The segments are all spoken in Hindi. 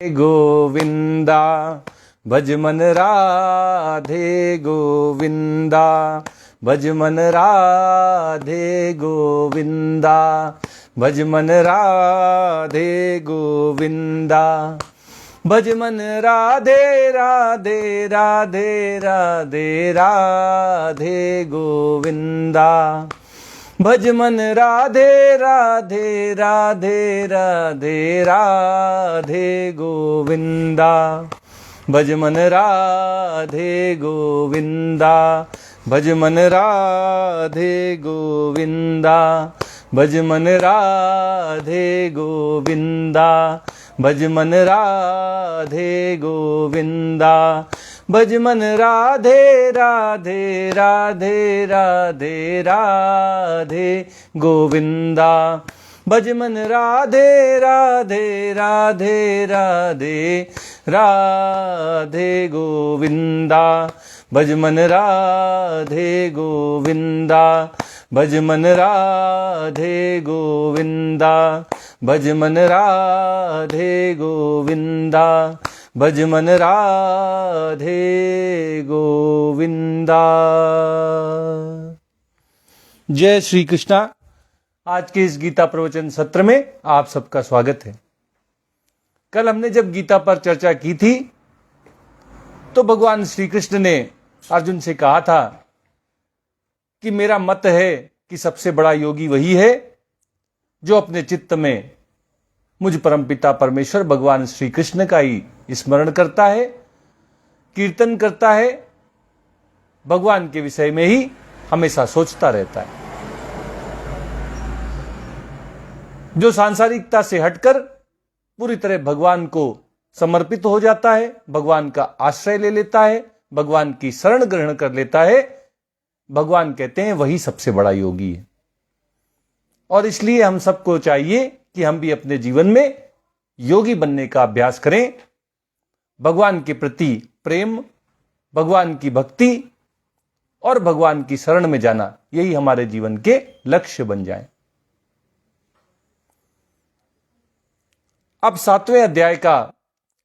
गोविंदा भज मन राधे गोविंदा भज मन राधे गोविंदा भज मन राधे गोविंदा भज मन राधे राधे राधे राधे राधे गोविंदा भज मन राधे राधे राधे राधे राधे गोविंदा भज मन राधे गोविंदा भज मन राधे गोविंदा भज मन राधे गोविंदा भज मन राधे गोविंदा भज मन राधे राधे राधे राधे राधे गोविंदा भज मन राधे राधे राधे राधे राधे गोविंदा भज मन राधे गोविंदा भज मन राधे गोविंदा भज मन राधे गोविंदा भज मन राधे गोविंदा। जय श्री कृष्णा। आज के इस गीता प्रवचन सत्र में आप सबका स्वागत है। कल हमने जब गीता पर चर्चा की थी तो भगवान श्री कृष्ण ने अर्जुन से कहा था कि मेरा मत है कि सबसे बड़ा योगी वही है जो अपने चित्त में मुझ परमपिता परमेश्वर भगवान श्री कृष्ण का ही स्मरण करता है, कीर्तन करता है, भगवान के विषय में ही हमेशा सोचता रहता है। जो सांसारिकता से हटकर पूरी तरह भगवान को समर्पित हो जाता है, भगवान का आश्रय ले लेता है, भगवान की शरण ग्रहण कर लेता है, भगवान कहते हैं वही सबसे बड़ा योगी है। और इसलिए हम सबको चाहिए कि हम भी अपने जीवन में योगी बनने का अभ्यास करें, भगवान के प्रति प्रेम, भगवान की भक्ति और भगवान की शरण में जाना, यही हमारे जीवन के लक्ष्य बन जाए। अब 7वें अध्याय का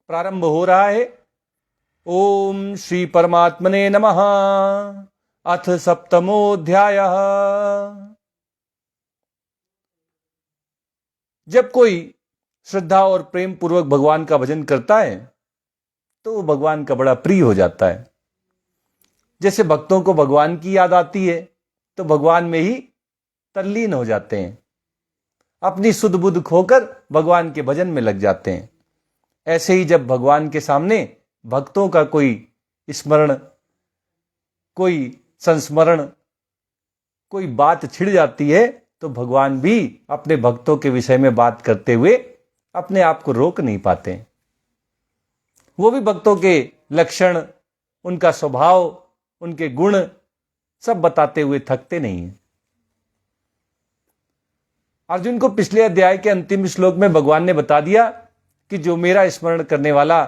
प्रारंभ हो रहा है। ओम श्री परमात्मने नमः। अथ 7मोऽध्यायः। जब कोई श्रद्धा और प्रेम पूर्वक भगवान का भजन करता है तो वो भगवान का बड़ा प्रिय हो जाता है। जैसे भक्तों को भगवान की याद आती है तो भगवान में ही तल्लीन हो जाते हैं, अपनी सुध बुध खोकर भगवान के भजन में लग जाते हैं। ऐसे ही जब भगवान के सामने भक्तों का कोई स्मरण, कोई संस्मरण, कोई बात छिड़ जाती है तो भगवान भी अपने भक्तों के विषय में बात करते हुए अपने आप को रोक नहीं पाते। वो भी भक्तों के लक्षण, उनका स्वभाव, उनके गुण सब बताते हुए थकते नहीं हैं। अर्जुन को पिछले अध्याय के अंतिम श्लोक में भगवान ने बता दिया कि जो मेरा स्मरण करने वाला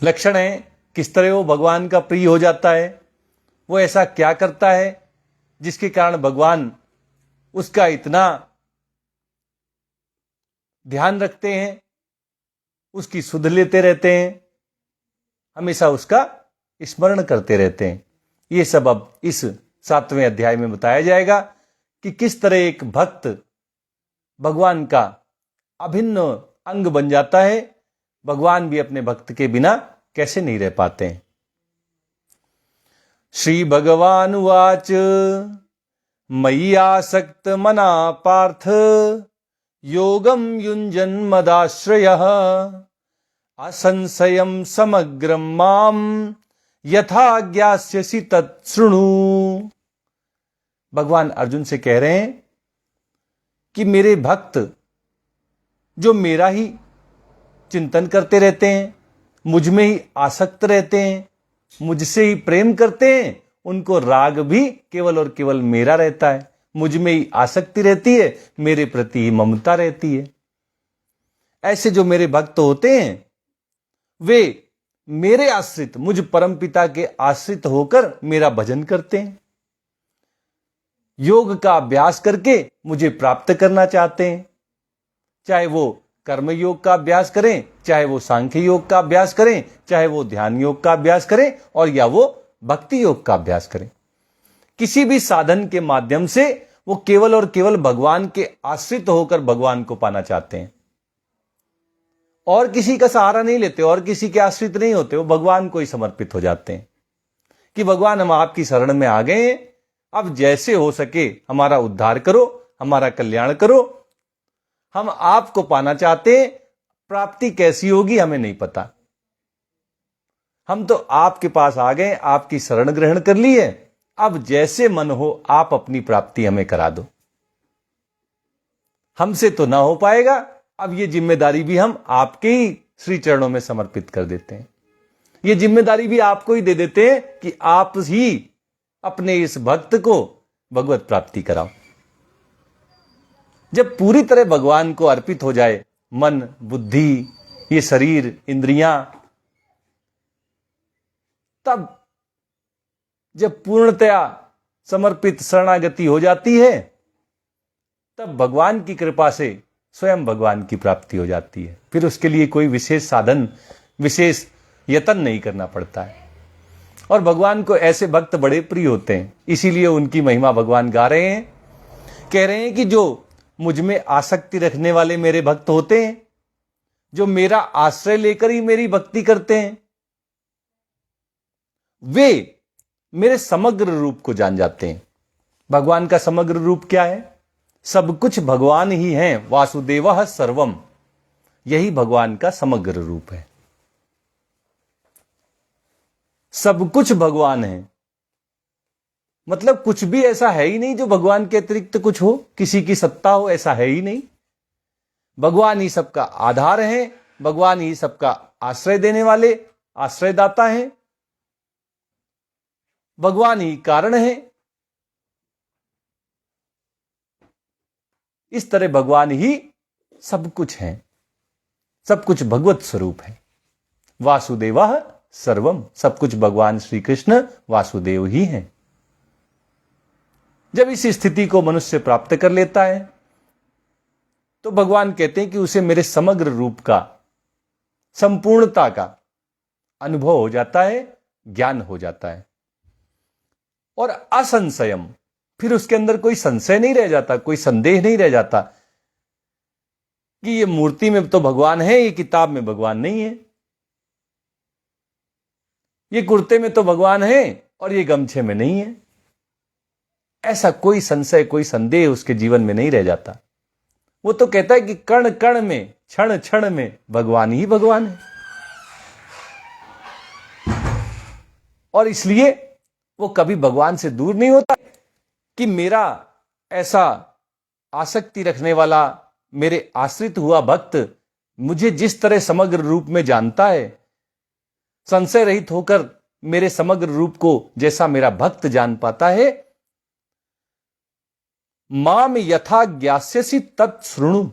लक्षण है, किस तरह वो भगवान का प्रिय हो जाता है, वो ऐसा क्या करता है जिसके कारण भगवान उसका इतना ध्यान रखते हैं, उसकी सुध लेते रहते हैं, हमेशा उसका स्मरण करते रहते हैं। ये सब अब इस 7वें अध्याय में बताया जाएगा कि किस तरह एक भक्त भगवान का अभिन्न अंग बन जाता है, भगवान भी अपने भक्त के बिना कैसे नहीं रह पाते हैं। श्री भगवान उवाच मयि आसक्त मना पार्थ योगम युञ्जन मदाश्रयः असंशयं समग्रं माम यथा ज्ञास्यसि तत्शृणु। भगवान अर्जुन से कह रहे हैं कि मेरे भक्त जो मेरा ही चिंतन करते रहते हैं, मुझ में ही आसक्त रहते हैं, मुझसे ही प्रेम करते हैं, उनको राग भी केवल और केवल मेरा रहता है, मुझ में ही आसक्ति रहती है, मेरे प्रति ही ममता रहती है। ऐसे जो मेरे भक्त होते हैं वे मेरे आश्रित, मुझ परमपिता के आश्रित होकर मेरा भजन करते हैं, योग का अभ्यास करके मुझे प्राप्त करना चाहते हैं, चाहे वो कर्म योग का अभ्यास करें, चाहे वो सांख्य योग का अभ्यास करें, चाहे वो ध्यान योग का अभ्यास करें, और या वो भक्ति योग का अभ्यास करें, किसी भी साधन के माध्यम से वो केवल और केवल भगवान के आश्रित होकर भगवान को पाना चाहते हैं, और किसी का सहारा नहीं लेते और किसी के आश्रित नहीं होते। वो भगवान को ही समर्पित हो जाते हैं कि भगवान हम आपकी शरण में आ गए हैं, अब जैसे हो सके हमारा उद्धार करो, हमारा कल्याण करो, हम आपको पाना चाहते हैं। प्राप्ति कैसी होगी हमें नहीं पता, हम तो आपके पास आ गए, आपकी शरण ग्रहण कर ली है, अब जैसे मन हो आप अपनी प्राप्ति हमें करा दो। हमसे तो ना हो पाएगा, अब ये जिम्मेदारी भी हम आपके ही श्री चरणों में समर्पित कर देते हैं। ये जिम्मेदारी भी आपको ही दे देते हैं कि आप ही अपने इस भक्त को भगवत प्राप्ति कराओ। जब पूरी तरह भगवान को अर्पित हो जाए मन, बुद्धि, ये शरीर, इंद्रियां, तब जब पूर्णतया समर्पित शरणागति हो जाती है, तब भगवान की कृपा से स्वयं भगवान की प्राप्ति हो जाती है। फिर उसके लिए कोई विशेष साधन, विशेष यत्न नहीं करना पड़ता है। और भगवान को ऐसे भक्त बड़े प्रिय होते हैं, इसीलिए उनकी महिमा भगवान गा रहे हैं, कह रहे हैं कि जो मुझ में आसक्ति रखने वाले मेरे भक्त होते हैं, जो मेरा आश्रय लेकर ही मेरी भक्ति करते हैं, वे मेरे समग्र रूप को जान जाते हैं। भगवान का समग्र रूप क्या है? सब कुछ भगवान ही है, वासुदेवः सर्वम, यही भगवान का समग्र रूप है। सब कुछ भगवान है, मतलब कुछ भी ऐसा है ही नहीं जो भगवान के अतिरिक्त कुछ हो, किसी की सत्ता हो, ऐसा है ही नहीं। भगवान ही सबका आधार है, भगवान ही सबका आश्रय देने वाले आश्रयदाता हैं, भगवान ही कारण है। इस तरह भगवान ही सब कुछ है, सब कुछ भगवत स्वरूप है। वासुदेवः सर्वम, सब कुछ भगवान श्री कृष्ण वासुदेव ही हैं। जब इस स्थिति को मनुष्य प्राप्त कर लेता है तो भगवान कहते हैं कि उसे मेरे समग्र रूप का, संपूर्णता का अनुभव हो जाता है, ज्ञान हो जाता है। और असंशयम, फिर उसके अंदर कोई संशय नहीं रह जाता, कोई संदेह नहीं रह जाता कि ये मूर्ति में तो भगवान है, ये किताब में भगवान नहीं है, ये कुर्ते में तो भगवान है और ये गमछे में नहीं है। ऐसा कोई संशय, कोई संदेह उसके जीवन में नहीं रह जाता। वो तो कहता है कि कण कण में, क्षण क्षण में भगवान ही भगवान है। और इसलिए वो कभी भगवान से दूर नहीं होता कि मेरा ऐसा आसक्ति रखने वाला, मेरे आश्रित हुआ भक्त मुझे जिस तरह समग्र रूप में जानता है, संशय रहित होकर मेरे समग्र रूप को जैसा मेरा भक्त जान पाता है, माम यथा ज्ञास्यसि तत्शृणु,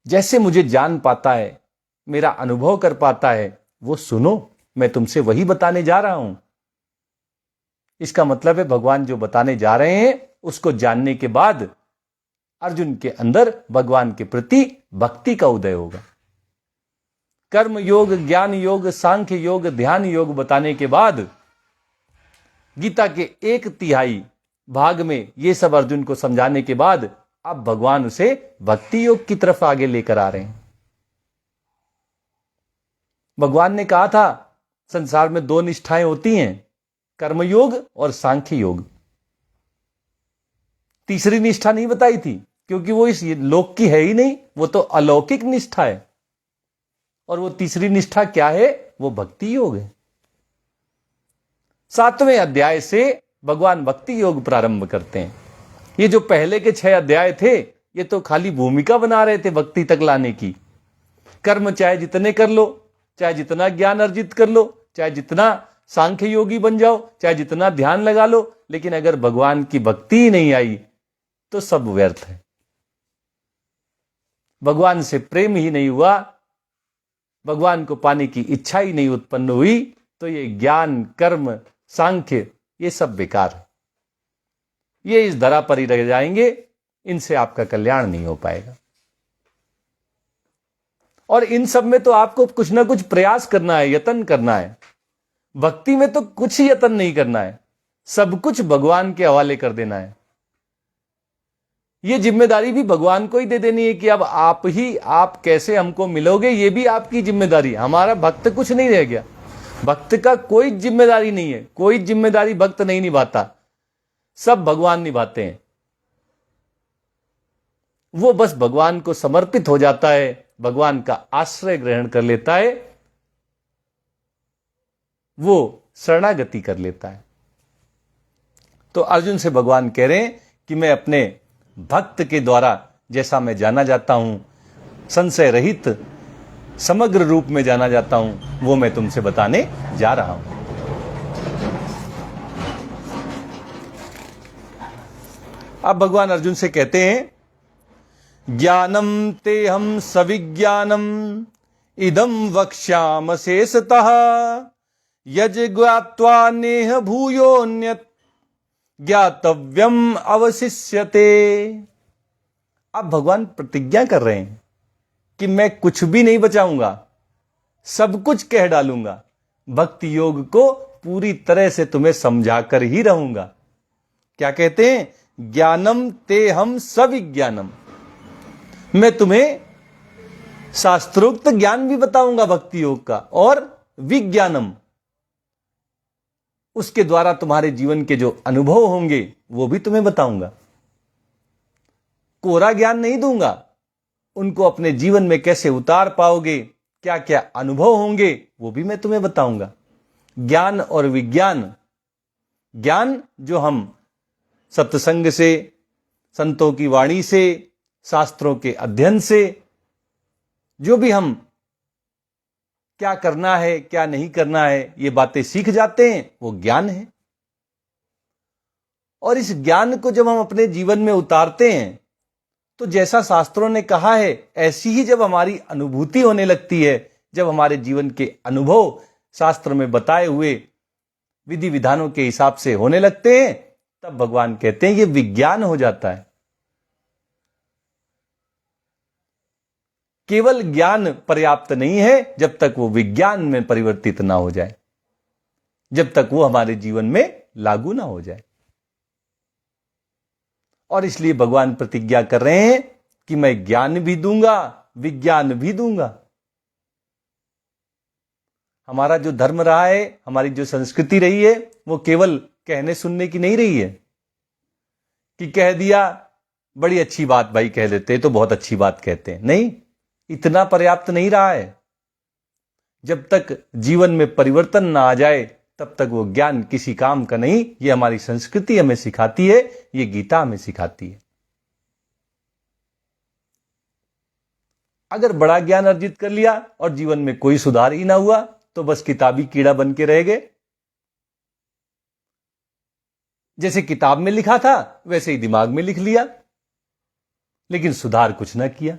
जैसे मुझे जान पाता है, मेरा अनुभव कर पाता है, वो सुनो, मैं तुमसे वही बताने जा रहा हूं। इसका मतलब है भगवान जो बताने जा रहे हैं उसको जानने के बाद अर्जुन के अंदर भगवान के प्रति भक्ति का उदय होगा। कर्म योग, ज्ञान योग, सांख्य योग, ध्यान योग बताने के बाद गीता के 1/3 भाग में ये सब अर्जुन को समझाने के बाद अब भगवान उसे भक्ति योग की तरफ आगे लेकर आ रहे हैं। भगवान ने कहा था संसार में 2 निष्ठाएं होती हैं, कर्मयोग और सांख्य योग। तीसरी निष्ठा नहीं बताई थी क्योंकि वो इस लोक की है ही नहीं, वो तो अलौकिक निष्ठा है। और वो तीसरी निष्ठा क्या है? वो भक्ति योग है। 7वें अध्याय से भगवान भक्ति योग प्रारंभ करते हैं। ये जो पहले के 6 अध्याय थे ये तो खाली भूमिका बना रहे थे भक्ति तक लाने की। कर्म चाहे जितने कर लो, चाहे जितना ज्ञान अर्जित कर लो, चाहे जितना सांख्य योगी बन जाओ, चाहे जितना ध्यान लगा लो, लेकिन अगर भगवान की भक्ति ही नहीं आई तो सब व्यर्थ है। भगवान से प्रेम ही नहीं हुआ, भगवान को पाने की इच्छा ही नहीं उत्पन्न हुई, तो ये ज्ञान, कर्म, सांख्य ये सब बेकार है। ये इस धरा पर ही रह जाएंगे, इनसे आपका कल्याण नहीं हो पाएगा। और इन सब में तो आपको कुछ ना कुछ प्रयास करना है, यत्न करना है। भक्ति में तो कुछ ही यत्न नहीं करना है, सब कुछ भगवान के हवाले कर देना है। ये जिम्मेदारी भी भगवान को ही दे देनी है कि अब आप कैसे हमको मिलोगे, ये भी आपकी जिम्मेदारी। हमारा भक्त कुछ नहीं रह गया, भक्त का कोई जिम्मेदारी नहीं है, कोई जिम्मेदारी भक्त नहीं निभाता, सब भगवान निभाते हैं। वो बस भगवान को समर्पित हो जाता है, भगवान का आश्रय ग्रहण कर लेता है, वो शरणागति कर लेता है। तो अर्जुन से भगवान कह रहे हैं कि मैं अपने भक्त के द्वारा जैसा मैं जाना जाता हूं, संशय रहित समग्र रूप में जाना जाता हूं, वो मैं तुमसे बताने जा रहा हूं। अब भगवान अर्जुन से कहते हैं, ज्ञानम ते हम सविज्ञानम इदम वक्ष्याम शेषतः यज्ञात्वा नेह भूयोन्यत ज्ञातव्यम अवशिष्यते। अब भगवान प्रतिज्ञा कर रहे हैं कि मैं कुछ भी नहीं बचाऊंगा, सब कुछ कह डालूंगा, भक्ति योग को पूरी तरह से तुम्हें समझाकर ही रहूंगा। क्या कहते हैं? ज्ञानम ते हम सविज्ञानम, मैं तुम्हें शास्त्रोक्त ज्ञान भी बताऊंगा भक्ति योग का, और विज्ञानम, उसके द्वारा तुम्हारे जीवन के जो अनुभव होंगे वो भी तुम्हें बताऊंगा। कोरा ज्ञान नहीं दूंगा, उनको अपने जीवन में कैसे उतार पाओगे, क्या क्या अनुभव होंगे वो भी मैं तुम्हें बताऊंगा। ज्ञान और विज्ञान, ज्ञान जो हम सत्संग से, संतों की वाणी से, शास्त्रों के अध्ययन से, जो भी हम क्या करना है क्या नहीं करना है ये बातें सीख जाते हैं, वो ज्ञान है। और इस ज्ञान को जब हम अपने जीवन में उतारते हैं तो जैसा शास्त्रों ने कहा है ऐसी ही जब हमारी अनुभूति होने लगती है, जब हमारे जीवन के अनुभव शास्त्र में बताए हुए विधि विधानों के हिसाब से होने लगते हैं, तब भगवान कहते हैं ये विज्ञान हो जाता है। केवल ज्ञान पर्याप्त नहीं है जब तक वो विज्ञान में परिवर्तित ना हो जाए, जब तक वो हमारे जीवन में लागू ना हो जाए। और इसलिए भगवान प्रतिज्ञा कर रहे हैं कि मैं ज्ञान भी दूंगा, विज्ञान भी दूंगा। हमारा जो धर्म रहा है, हमारी जो संस्कृति रही है, वो केवल कहने सुनने की नहीं रही है कि कह दिया बड़ी अच्छी बात, भाई कह देते तो बहुत अच्छी बात कहते हैं। नहीं, इतना पर्याप्त नहीं रहा है। जब तक जीवन में परिवर्तन ना आ जाए तब तक वो ज्ञान किसी काम का नहीं। ये हमारी संस्कृति हमें सिखाती है, ये गीता हमें सिखाती है। अगर बड़ा ज्ञान अर्जित कर लिया और जीवन में कोई सुधार ही ना हुआ तो बस किताबी कीड़ा बन के रह गए। जैसे किताब में लिखा था वैसे ही दिमाग में लिख लिया, लेकिन सुधार कुछ ना किया।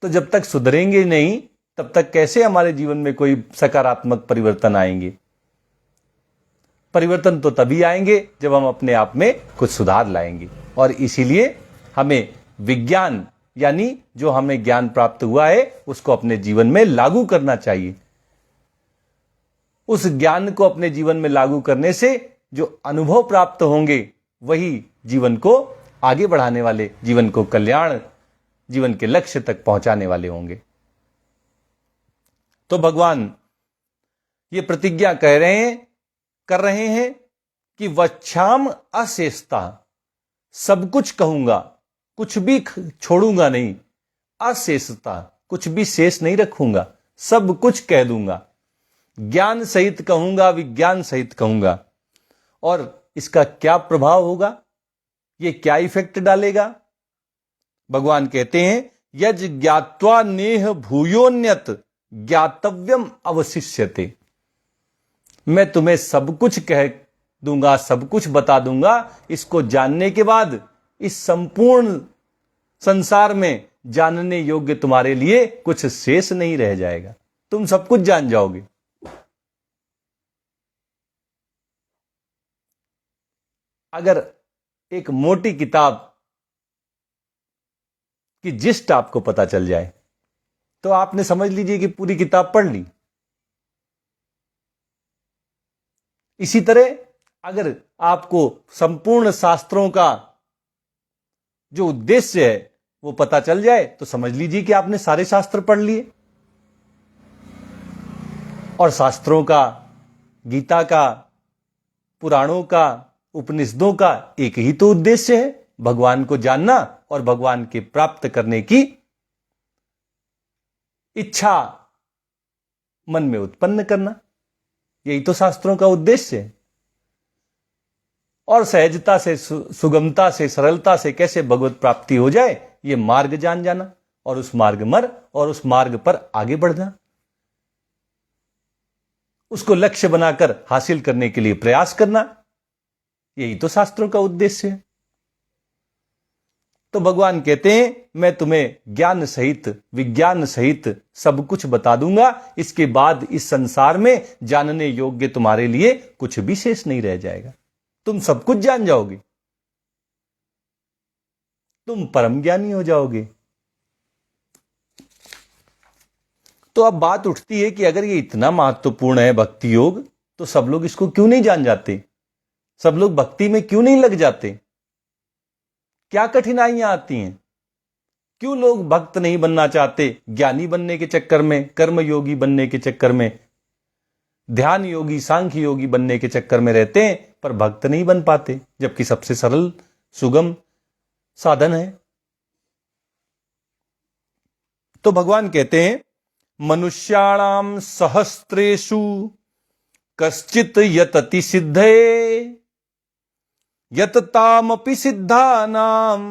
तो जब तक सुधरेंगे नहीं तब तक कैसे हमारे जीवन में कोई सकारात्मक परिवर्तन आएंगे? परिवर्तन तो तभी आएंगे जब हम अपने आप में कुछ सुधार लाएंगे। और इसीलिए हमें विज्ञान, यानी जो हमें ज्ञान प्राप्त हुआ है उसको अपने जीवन में लागू करना चाहिए। उस ज्ञान को अपने जीवन में लागू करने से जो अनुभव प्राप्त होंगे वही जीवन को आगे बढ़ाने वाले, जीवन को कल्याण, जीवन के लक्ष्य तक पहुंचाने वाले होंगे। तो भगवान ये प्रतिज्ञा कर रहे हैं कि वच्छाम अशेषता, सब कुछ कहूंगा, कुछ भी छोड़ूंगा नहीं। अशेषता, कुछ भी शेष नहीं रखूंगा, सब कुछ कह दूंगा। ज्ञान सहित कहूंगा, विज्ञान सहित कहूंगा। और इसका क्या प्रभाव होगा, ये क्या इफेक्ट डालेगा? भगवान कहते हैं यज ज्ञात्वा नेह भूयोन्यत ज्ञातव्यम अवशिष्यते। मैं तुम्हें सब कुछ कह दूंगा, सब कुछ बता दूंगा। इसको जानने के बाद इस संपूर्ण संसार में जानने योग्य तुम्हारे लिए कुछ शेष नहीं रह जाएगा, तुम सब कुछ जान जाओगे। अगर एक मोटी किताब कि जिस्ट आपको पता चल जाए तो आपने समझ लीजिए कि पूरी किताब पढ़ ली। इसी तरह अगर आपको संपूर्ण शास्त्रों का जो उद्देश्य है वो पता चल जाए तो समझ लीजिए कि आपने सारे शास्त्र पढ़ लिए। और शास्त्रों का, गीता का, पुराणों का, उपनिषदों का एक ही तो उद्देश्य है, भगवान को जानना और भगवान के प्राप्त करने की इच्छा मन में उत्पन्न करना। यही तो शास्त्रों का उद्देश्य है। और सहजता से, सुगमता से, सरलता से कैसे भगवत प्राप्ति हो जाए, ये मार्ग जान जाना और उस मार्ग पर आगे बढ़ना, उसको लक्ष्य बनाकर हासिल करने के लिए प्रयास करना, यही तो शास्त्रों का उद्देश्य है। तो भगवान कहते हैं मैं तुम्हें ज्ञान सहित, विज्ञान सहित सब कुछ बता दूंगा। इसके बाद इस संसार में जानने योग्य तुम्हारे लिए कुछ भी शेष नहीं रह जाएगा। तुम सब कुछ जान जाओगे, तुम परम ज्ञानी हो जाओगे। तो अब बात उठती है कि अगर ये इतना महत्वपूर्ण है भक्ति योग, तो सब लोग इसको क्यों नहीं जान जाते? सब लोग भक्ति में क्यों नहीं लग जाते? क्या कठिनाइयां आती हैं? क्यों लोग भक्त नहीं बनना चाहते? ज्ञानी बनने के चक्कर में, कर्म योगी बनने के चक्कर में, ध्यान योगी, सांख्य योगी बनने के चक्कर में रहते हैं, पर भक्त नहीं बन पाते, जबकि सबसे सरल सुगम साधन है। तो भगवान कहते हैं मनुष्याणाम सहस्त्रेषु कश्चित यतति सिद्धये यततामपि सिद्धानाम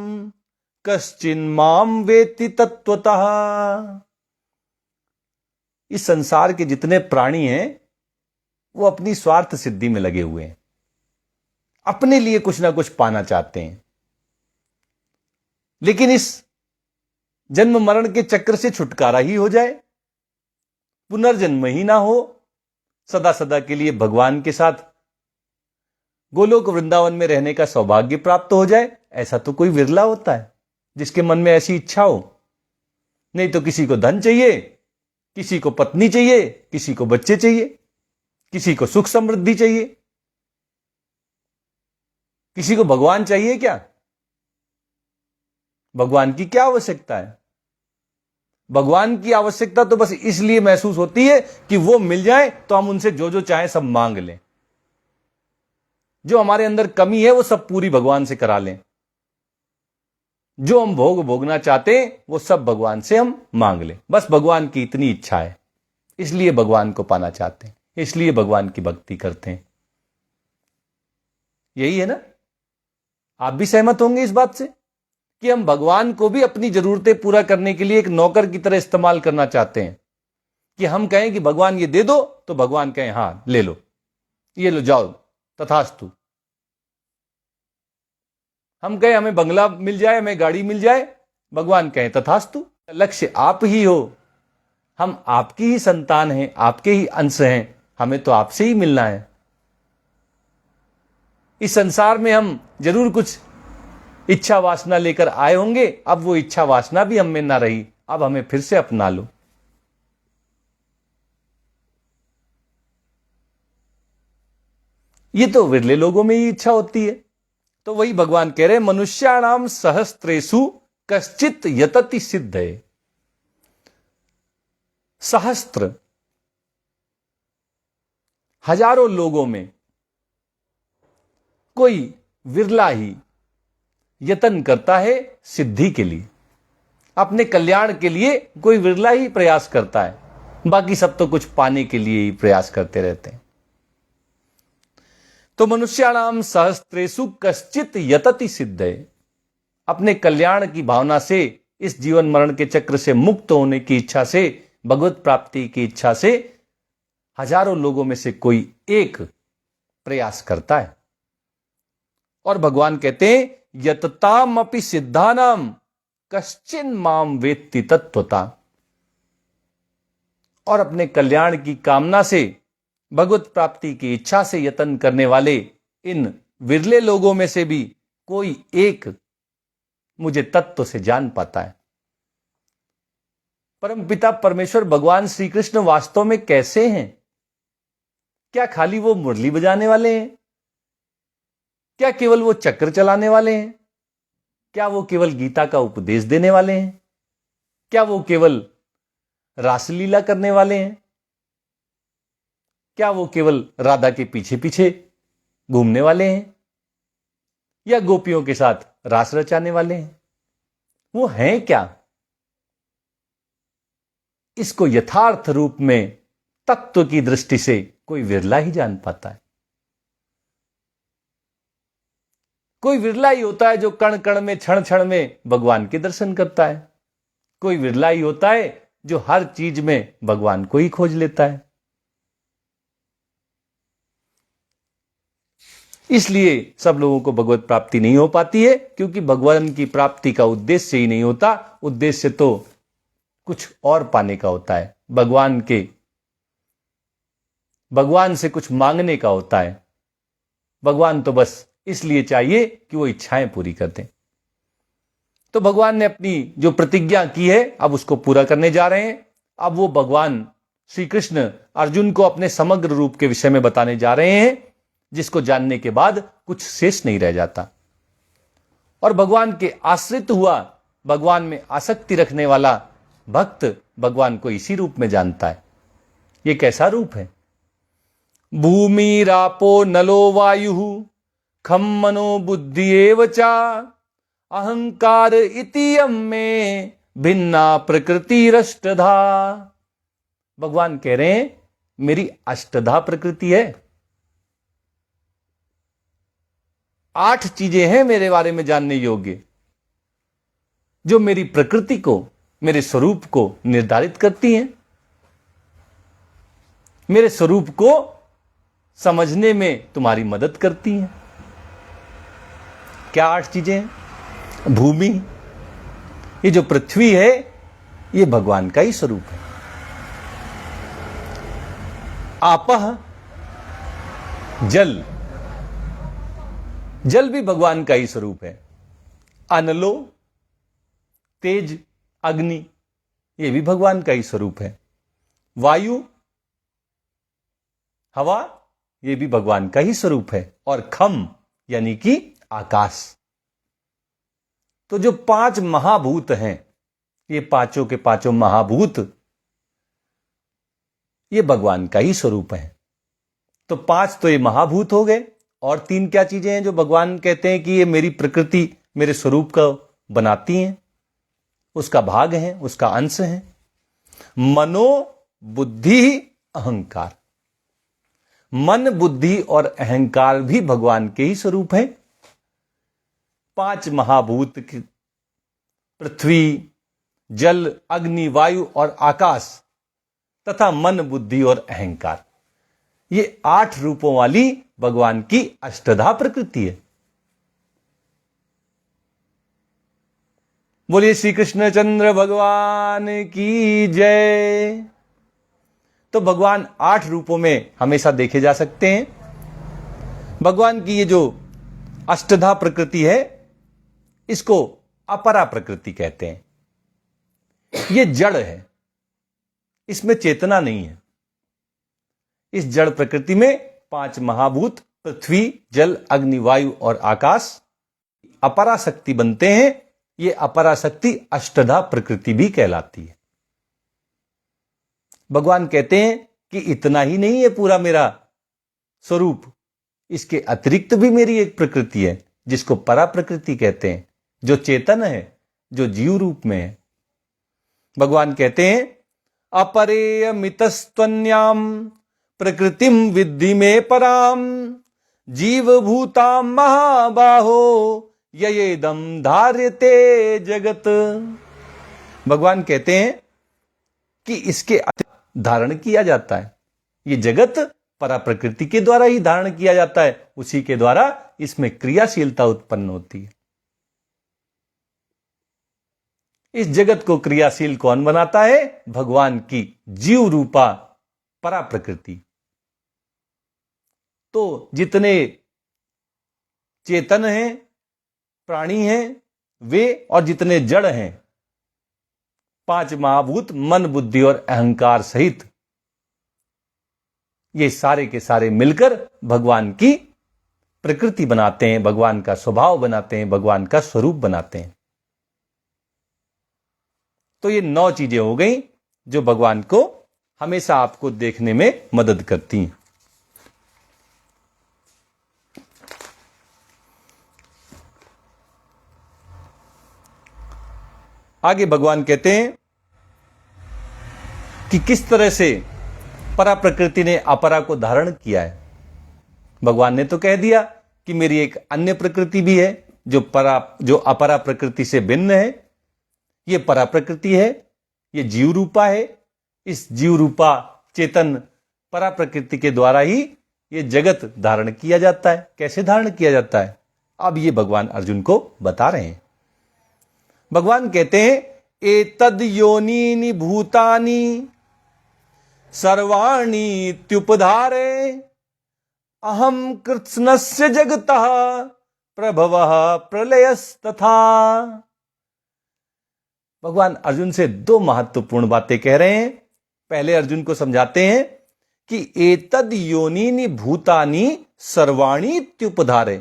कश्चिन माम वेति तत्वतः। इस संसार के जितने प्राणी हैं वो अपनी स्वार्थ सिद्धि में लगे हुए हैं, अपने लिए कुछ ना कुछ पाना चाहते हैं, लेकिन इस जन्म मरण के चक्र से छुटकारा ही हो जाए, पुनर्जन्म ही ना हो, सदा सदा के लिए भगवान के साथ गोलोक वृंदावन में रहने का सौभाग्य प्राप्त हो जाए, ऐसा तो कोई विरला होता है जिसके मन में ऐसी इच्छा हो। नहीं तो किसी को धन चाहिए, किसी को पत्नी चाहिए, किसी को बच्चे चाहिए, किसी को सुख समृद्धि चाहिए, किसी को भगवान चाहिए क्या? भगवान की क्या आवश्यकता है? भगवान की आवश्यकता तो बस इसलिए महसूस होती है कि वो मिल जाए तो हम उनसे जो जो चाहें सब मांग लें, जो हमारे अंदर कमी है वो सब पूरी भगवान से करा लें, जो हम भोगना चाहते हैं वो सब भगवान से हम मांग लें। बस भगवान की इतनी इच्छा है, इसलिए भगवान को पाना चाहते हैं, इसलिए भगवान की भक्ति करते हैं। यही है ना? आप भी सहमत होंगे इस बात से कि हम भगवान को भी अपनी जरूरतें पूरा करने के लिए एक नौकर की तरह इस्तेमाल करना चाहते हैं, कि हम कहें कि भगवान ये दे दो तो भगवान कहें हां ले लो, ये लो जाओ तथास्तु। हम कहें हमें बंगला मिल जाए, हमें गाड़ी मिल जाए, भगवान कहें तथास्तु। लक्ष्य आप ही हो, हम आपकी ही संतान हैं, आपके ही अंश हैं, हमें तो आपसे ही मिलना है। इस संसार में हम जरूर कुछ इच्छा वासना लेकर आए होंगे, अब वो इच्छा वासना भी हम में ना रही, अब हमें फिर से अपना लो। ये तो विरले लोगों में ही इच्छा होती है। तो वही भगवान कह रहे मनुष्याणाम सहस्त्रेषु कश्चित यतति सिद्धये। सहस्त्र, हजारों लोगों में कोई विरला ही यतन करता है सिद्धि के लिए, अपने कल्याण के लिए कोई विरला ही प्रयास करता है, बाकी सब तो कुछ पाने के लिए ही प्रयास करते रहते हैं। तो मनुष्याणाम सहस्त्रेषु कश्चित यतति सिद्धये, अपने कल्याण की भावना से, इस जीवन मरण के चक्र से मुक्त होने की इच्छा से, भगवत प्राप्ति की इच्छा से हजारों लोगों में से कोई एक प्रयास करता है। और भगवान कहते हैं यततामपि सिद्धानाम कश्चिन माम वेत्ति तत्वता। और अपने कल्याण की कामना से, भगवत प्राप्ति की इच्छा से यतन करने वाले इन विरले लोगों में से भी कोई एक मुझे तत्व से जान पाता है, परमपिता परमेश्वर भगवान श्री कृष्ण वास्तव में कैसे हैं? क्या खाली वो मुरली बजाने वाले हैं? क्या केवल वो चक्र चलाने वाले हैं? क्या वो केवल गीता का उपदेश देने वाले हैं? क्या वो केवल रासलीला करने वाले हैं? क्या वो केवल राधा के पीछे पीछे घूमने वाले हैं? या गोपियों के साथ रास रचाने वाले हैं? वो हैं क्या? इसको यथार्थ रूप में तत्व की दृष्टि से कोई विरला ही जान पाता है। कोई विरला ही होता है जो कण कण में, क्षण क्षण में भगवान के दर्शन करता है। कोई विरला ही होता है जो हर चीज में भगवान को ही खोज लेता है। इसलिए सब लोगों को भगवत प्राप्ति नहीं हो पाती है, क्योंकि भगवान की प्राप्ति का उद्देश्य ही नहीं होता। उद्देश्य तो कुछ और पाने का होता है, भगवान से कुछ मांगने का होता है। भगवान तो बस इसलिए चाहिए कि वो इच्छाएं पूरी कर दें। तो भगवान ने अपनी जो प्रतिज्ञा की है अब उसको पूरा करने जा रहे हैं। अब वो भगवान श्री कृष्ण अर्जुन को अपने समग्र रूप के विषय में बताने जा रहे हैं, जिसको जानने के बाद कुछ शेष नहीं रह जाता। और भगवान के आश्रित हुआ, भगवान में आसक्ति रखने वाला भक्त भगवान को इसी रूप में जानता है। ये कैसा रूप है? भूमि रापो नलो वायु खम मनो बुद्धि एव चा अहंकार इतियम में भिन्ना प्रकृति रष्टधा। भगवान कह रहे हैं मेरी अष्टधा प्रकृति है। 8 चीजें हैं मेरे बारे में जानने योग्य, जो मेरी प्रकृति को, मेरे स्वरूप को निर्धारित करती हैं, मेरे स्वरूप को समझने में तुम्हारी मदद करती हैं। क्या 8 चीजें हैं? भूमि, ये जो पृथ्वी है ये भगवान का ही स्वरूप है। आपह, जल, जल भी भगवान का ही स्वरूप है। अनलो, तेज, अग्नि, ये भी भगवान का ही स्वरूप है। वायु, हवा, ये भी भगवान का ही स्वरूप है। और खम यानी कि आकाश। तो जो 5 महाभूत हैं, ये पांचों के पांचों महाभूत ये भगवान का ही स्वरूप है। तो 5 तो ये महाभूत हो गए, और 3 क्या चीजें हैं जो भगवान कहते हैं कि ये मेरी प्रकृति, मेरे स्वरूप का बनाती हैं, उसका भाग है, उसका अंश है। मनो, बुद्धि, अहंकार। मन, बुद्धि और अहंकार भी भगवान के ही स्वरूप हैं। 5 महाभूत, पृथ्वी, जल, अग्नि, वायु और आकाश तथा मन, बुद्धि और अहंकार, ये 8 रूपों वाली भगवान की अष्टधा प्रकृति है। बोलिए श्री कृष्णचंद्र भगवान की जय। तो भगवान 8 रूपों में हमेशा देखे जा सकते हैं। भगवान की ये जो अष्टधा प्रकृति है, इसको अपरा प्रकृति कहते हैं। ये जड़ है, इसमें चेतना नहीं है। इस जड़ प्रकृति में 5 महाभूत पृथ्वी, जल, अग्नि, वायु और आकाश अपरा शक्ति बनते हैं। ये अपरा शक्ति अष्टधा प्रकृति भी कहलाती है। भगवान कहते हैं कि इतना ही नहीं है पूरा मेरा स्वरूप, इसके अतिरिक्त भी मेरी एक प्रकृति है, जिसको परा प्रकृति कहते हैं, जो चेतन है, जो जीव रूप में है। भगवान कहते हैं अपरेयमितस्त्वन्याम प्रकृतिम विद्धि में पराम जीव भूताम महाबाहो ययेदम धार्यते जगत। भगवान कहते हैं कि इसके धारण किया जाता है। ये जगत परा प्रकृति के द्वारा ही धारण किया जाता है, उसी के द्वारा इसमें क्रियाशीलता उत्पन्न होती है। इस जगत को क्रियाशील कौन बनाता है? भगवान की जीव रूपा परा प्रकृति। तो जितने चेतन हैं, प्राणी हैं वे, और जितने जड़ हैं 5 महाभूत मन, बुद्धि और अहंकार सहित ये सारे के सारे मिलकर भगवान की प्रकृति बनाते हैं, भगवान का स्वभाव बनाते हैं, भगवान का स्वरूप बनाते हैं। तो ये 9 चीजें हो गई जो भगवान को हमेशा आपको देखने में मदद करती हैं। आगे भगवान कहते हैं कि किस तरह से परा प्रकृति ने अपरा को धारण किया है। भगवान ने तो कह दिया कि मेरी एक अन्य प्रकृति भी है जो अपरा प्रकृति से भिन्न है। ये परा प्रकृति है, ये जीव रूपा है। इस जीव रूपा चेतन परा प्रकृति के द्वारा ही ये जगत धारण किया जाता है। कैसे धारण किया जाता है, अब ये भगवान अर्जुन को बता रहे हैं। भगवान कहते हैं एतद योनीनि भूतानि सर्वाणि त्युपधारे अहम कृत्स्नस्य जगतः प्रभवः प्रलयस्तथा। भगवान अर्जुन से 2 महत्वपूर्ण बातें कह रहे हैं। पहले अर्जुन को समझाते हैं कि एतद योनीनि भूतानि सर्वाणि त्युपधारे,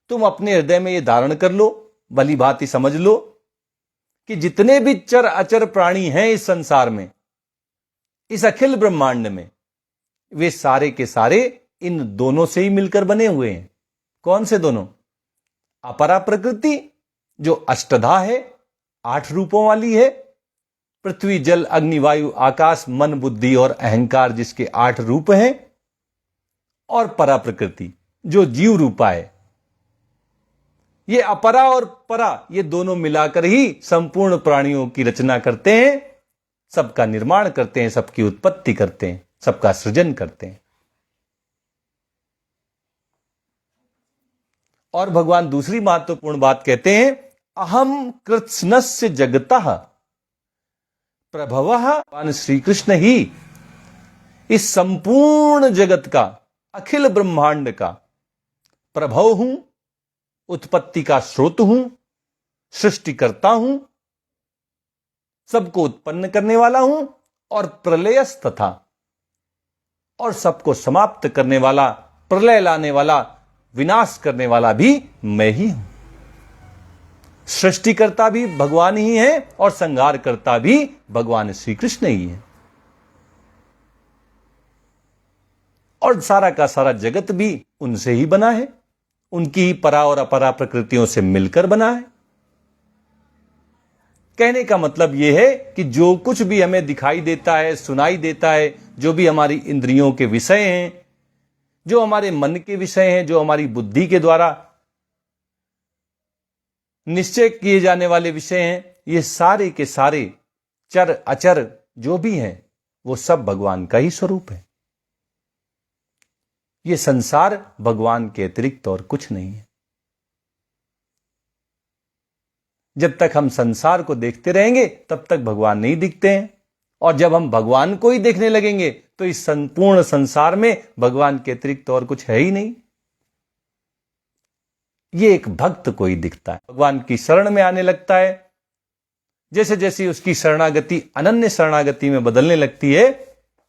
तुम अपने हृदय में यह धारण कर लो, भली भांति समझ लो कि जितने भी चर अचर प्राणी हैं इस संसार में, इस अखिल ब्रह्मांड में, वे सारे के सारे इन दोनों से ही मिलकर बने हुए हैं। कौन से दोनों? अपरा प्रकृति जो अष्टधा है, 8 रूपों वाली है, पृथ्वी जल अग्नि वायु आकाश मन बुद्धि और अहंकार जिसके 8 रूप हैं, और परा प्रकृति जो जीव रूपा है। ये अपरा और परा ये दोनों मिलाकर ही संपूर्ण प्राणियों की रचना करते हैं, सबका निर्माण करते हैं, सबकी उत्पत्ति करते हैं, सबका सृजन करते हैं। और भगवान दूसरी महत्वपूर्ण बात कहते हैं अहम कृत्स्नस्य जगतः प्रभवः। भगवान श्री कृष्ण ही इस संपूर्ण जगत का, अखिल ब्रह्मांड का प्रभव हूं, उत्पत्ति का स्रोत हूं, सृष्टिकर्ता हूं, सबको उत्पन्न करने वाला हूं, और प्रलयस तथा, और सबको समाप्त करने वाला, प्रलय लाने वाला, विनाश करने वाला भी मैं ही हूं। सृष्टिकर्ता भी भगवान ही है और संहारकर्ता भी भगवान श्री कृष्ण ही है। और सारा का सारा जगत भी उनसे ही बना है, उनकी ही परा और अपरा प्रकृतियों से मिलकर बना है। कहने का मतलब यह है कि जो कुछ भी हमें दिखाई देता है, सुनाई देता है, जो भी हमारी इंद्रियों के विषय हैं, जो हमारे मन के विषय हैं, जो हमारी बुद्धि के द्वारा निश्चय किए जाने वाले विषय हैं, ये सारे के सारे चर अचर जो भी हैं वो सब भगवान का ही स्वरूप है। ये संसार भगवान के अतिरिक्त और कुछ नहीं है। जब तक हम संसार को देखते रहेंगे तब तक भगवान नहीं दिखते हैं, और जब हम भगवान को ही देखने लगेंगे तो इस संपूर्ण संसार में भगवान के अतिरिक्त और कुछ है ही नहीं। ये एक भक्त को ही दिखता है, भगवान की शरण में आने लगता है। जैसे जैसे उसकी शरणागति अनन्य शरणागति में बदलने लगती है,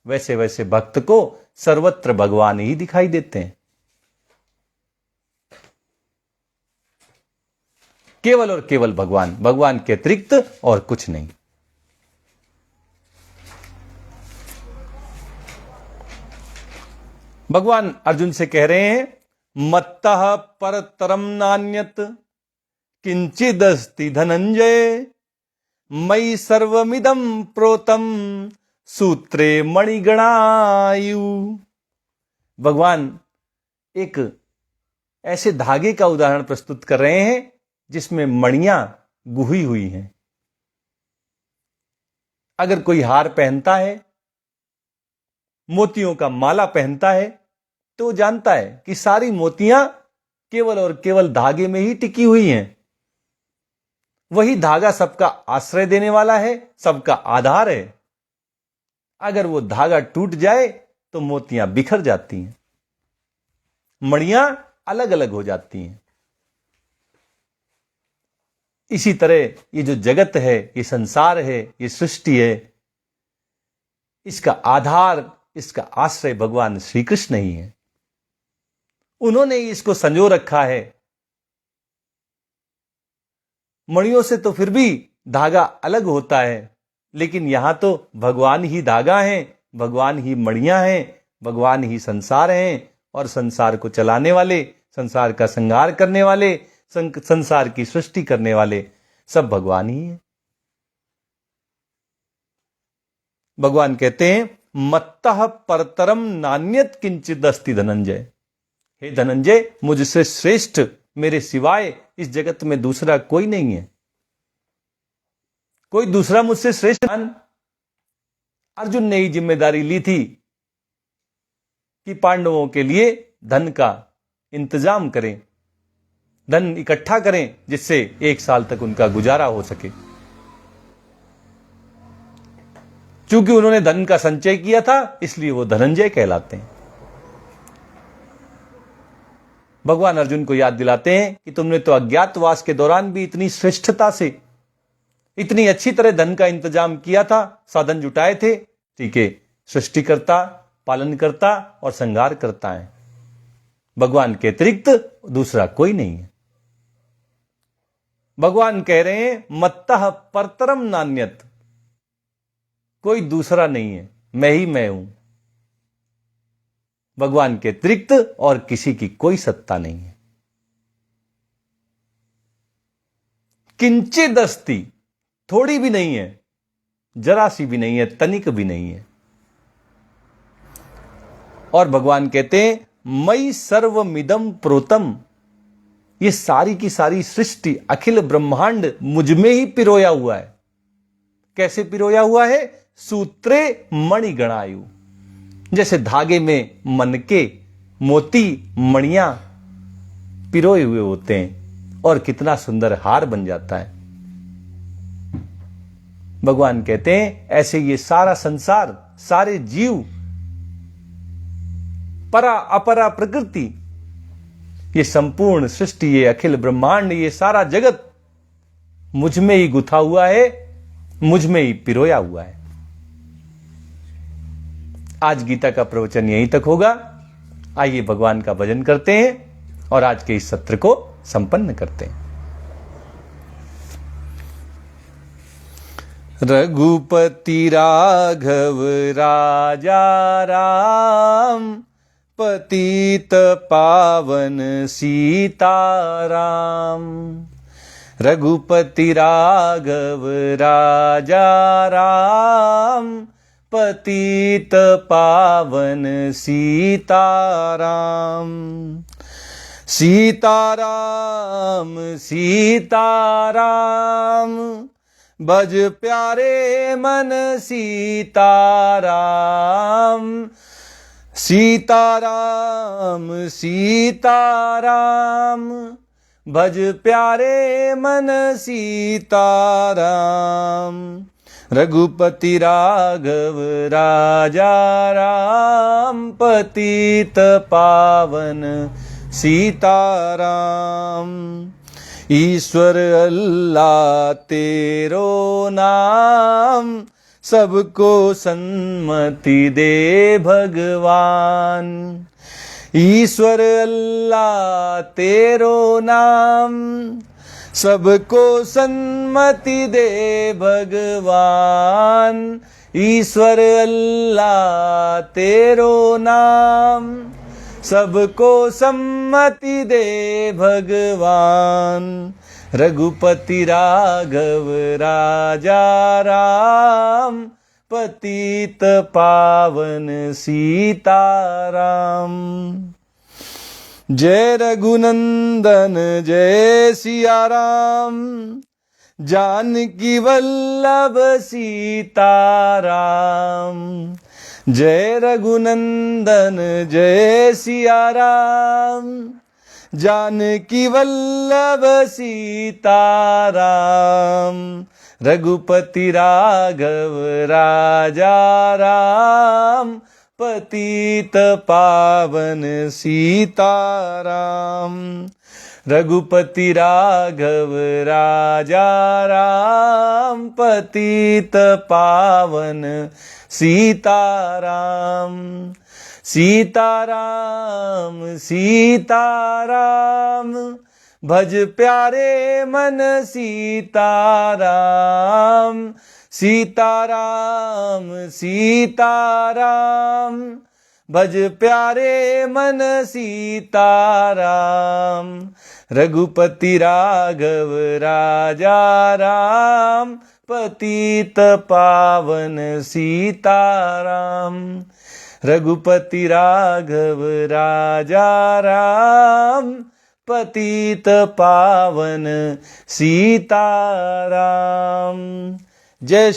वैसे वैसे भक्त को सर्वत्र भगवान ही दिखाई देते हैं। केवल और केवल भगवान, भगवान के अतिरिक्त और कुछ नहीं। भगवान अर्जुन से कह रहे हैं मत्तः परतरम नान्यत किंचिदस्ति धनंजय मयि सर्वमिदं प्रोतम सूत्रे मणिगणायु। भगवान एक ऐसे धागे का उदाहरण प्रस्तुत कर रहे हैं जिसमें मणियां गुही हुई हैं। अगर कोई हार पहनता है, मोतियों का माला पहनता है, तो वो जानता है कि सारी मोतियां केवल और केवल धागे में ही टिकी हुई हैं। वही धागा सबका आश्रय देने वाला है, सबका आधार है। अगर वो धागा टूट जाए तो मोतियां बिखर जाती हैं, मणियां अलग अलग हो जाती हैं। इसी तरह ये जो जगत है, ये संसार है, ये सृष्टि है, इसका आधार, इसका आश्रय भगवान श्री कृष्ण ही है। उन्होंने इसको संजो रखा है। मणियों से तो फिर भी धागा अलग होता है, लेकिन यहां तो भगवान ही धागा है, भगवान ही मणियां हैं, भगवान ही संसार हैं, और संसार को चलाने वाले, संसार का संहार करने वाले, संसार की सृष्टि करने वाले सब भगवान ही हैं। भगवान कहते हैं, मत्तः परतरम नान्यत किंचित अस्ति धनंजय। हे धनंजय, मुझसे श्रेष्ठ मेरे सिवाय इस जगत में दूसरा कोई नहीं है। कोई दूसरा मुझसे श्रेष्ठ। अर्जुन ने ही जिम्मेदारी ली थी कि पांडवों के लिए धन का इंतजाम करें, धन इकट्ठा करें, जिससे 1 साल तक उनका गुजारा हो सके। चूंकि उन्होंने धन का संचय किया था, इसलिए वो धनंजय कहलाते हैं। भगवान अर्जुन को याद दिलाते हैं कि तुमने तो अज्ञातवास के दौरान भी इतनी श्रेष्ठता से, इतनी अच्छी तरह धन का इंतजाम किया था, साधन जुटाए थे। ठीक है, सृष्टिकर्ता, पालनकर्ता और संहार करता है। भगवान के अतिरिक्त दूसरा कोई नहीं है। भगवान कह रहे हैं, मत्तः परतरम नान्यत, कोई दूसरा नहीं है, मैं ही मैं हूं। भगवान के अतिरिक्त और किसी की कोई सत्ता नहीं है। किंचित अस्ति, थोड़ी भी नहीं है, जरा सी भी नहीं है, तनिक भी नहीं है। और भगवान कहते हैं, मयि सर्वमिदं प्रोतम, ये सारी की सारी सृष्टि, अखिल ब्रह्मांड मुझ में ही पिरोया हुआ है। कैसे पिरोया हुआ है? सूत्रे मणिगणायु, जैसे धागे में मन के मोती मणियां पिरोए हुए होते हैं और कितना सुंदर हार बन जाता है। भगवान कहते हैं, ऐसे ये सारा संसार, सारे जीव, परा अपरा प्रकृति, ये संपूर्ण सृष्टि, ये अखिल ब्रह्मांड, ये सारा जगत मुझ में ही गुथा हुआ है, मुझ में ही पिरोया हुआ है। आज गीता का प्रवचन यहीं तक होगा। आइए भगवान का भजन करते हैं और आज के इस सत्र को संपन्न करते हैं। रघुपति राघव राजा राम, पतित पावन सीताराम। रघुपति राघव राजा राम, पतित पावन सीताराम। सीताराम सीताराम, भज प्यारे मन सीताराम। सीताराम सीताराम, भज प्यारे मन सीताराम। रघुपति राघव राजा राम, पतित पावन सीताराम। ईश्वर अल्लाह तेरो नाम, सबको सन्मति दे भगवान। ईश्वर अल्लाह तेरो नाम, सबको सन्मति दे भगवान। ईश्वर अल्लाह तेरो नाम, सबको सम्मति दे भगवान। रघुपति राघव राजा राम, पतित पावन सीताराम। जय रघुनंदन जय सिया राम, जानकी वल्लभ सीताराम। जय रघुनंदन जय सिया राम, जानकी वल्लभ सीताराम। रघुपति राघव राजा राम, पतित पावन सीताराम। रघुपति राघव राजा राम, पतित पावन सीताराम। सीताराम सीताराम, भज प्यारे मन सीताराम। सीताराम सीताराम, भज प्यारे मन सीताराम। रघुपति राघव राजा राम, पतित पावन सीताराम। रघुपति राघव राजा राम, पतित पावन सीताराम। जय